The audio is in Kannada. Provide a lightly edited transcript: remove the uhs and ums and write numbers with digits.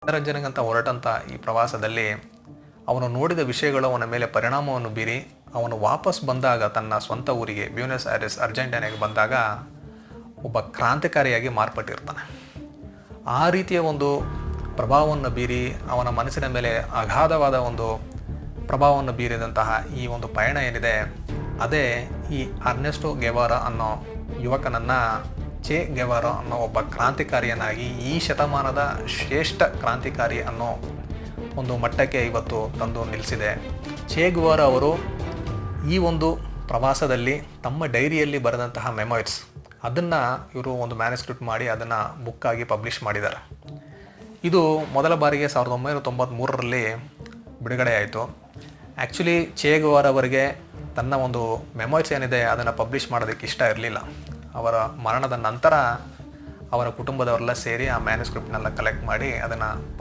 ಮನರಂಜನೆಗಂತ ಹೊರಟಂಥ ಈ ಪ್ರವಾಸದಲ್ಲಿ ಅವನು ನೋಡಿದ ವಿಷಯಗಳು ಅವನ ಮೇಲೆ ಪರಿಣಾಮವನ್ನು ಬೀರಿ ಅವನು ವಾಪಸ್ ಬಂದಾಗ ತನ್ನ ಸ್ವಂತ ಊರಿಗೆ ಬ್ಯೂನಸ್ ಐರಿಸ್ ಅರ್ಜೆಂಟೈನಾಗೆ ಬಂದಾಗ ಒಬ್ಬ ಕ್ರಾಂತಿಕಾರಿಯಾಗಿ ಮಾರ್ಪಟ್ಟಿರ್ತಾನೆ. ಆ ರೀತಿಯ ಒಂದು ಪ್ರಭಾವವನ್ನು ಬೀರಿ ಅವನ ಮನಸ್ಸಿನ ಮೇಲೆ ಅಗಾಧವಾದ ಒಂದು ಪ್ರಭಾವವನ್ನು ಬೀರಿದಂತಹ ಈ ಒಂದು ಪಯಣ ಏನಿದೆ, ಅದೇ ಈ ಅರ್ನೆಸ್ಟೋ ಗೆವಾರ ಅನ್ನೋ ಯುವಕನನ್ನು ಚೆ ಗೆವಾರ ಅನ್ನೋ ಒಬ್ಬ ಕ್ರಾಂತಿಕಾರಿಯನ್ನಾಗಿ ಈ ಶತಮಾನದ ಶ್ರೇಷ್ಠ ಕ್ರಾಂತಿಕಾರಿ ಅನ್ನೋ ಒಂದು ಮಟ್ಟಕ್ಕೆ ಇವತ್ತು ತಂದು ನಿಲ್ಲಿಸಿದೆ. ಚೆ ಗೆವಾರ ಅವರು ಈ ಒಂದು ಪ್ರವಾಸದಲ್ಲಿ ತಮ್ಮ ಡೈರಿಯಲ್ಲಿ ಬರೆದಂತಹ ಮೆಮೊಯ್ರ್ಸ್ ಅದನ್ನು ಇವರು ಒಂದು ಮ್ಯಾನುಸ್ಕ್ರಿಪ್ಟ್ ಮಾಡಿ ಅದನ್ನು ಬುಕ್ಕಾಗಿ ಪಬ್ಲಿಷ್ ಮಾಡಿದ್ದಾರೆ. ಇದು ಮೊದಲ ಬಾರಿಗೆ 1993ರಲ್ಲಿ ಬಿಡುಗಡೆ ಆಯಿತು. ಆ್ಯಕ್ಚುಲಿ ಚೆ ಗೆವಾರ ಅವರಿಗೆ ತನ್ನ ಒಂದು ಮೆಮೊಯ್ರ್ಸ್ ಏನಿದೆ ಅದನ್ನು ಪಬ್ಲಿಷ್ ಮಾಡೋದಕ್ಕೆ ಇಷ್ಟ ಇರಲಿಲ್ಲ. ಅವರ ಮರಣದ ನಂತರ ಅವರ ಕುಟುಂಬದವರೆಲ್ಲ ಸೇರಿ ಆ ಮ್ಯಾನುಸ್ಕ್ರಿಪ್ಟ್ನೆಲ್ಲ ಕಲೆಕ್ಟ್ ಮಾಡಿ ಅದನ್ನು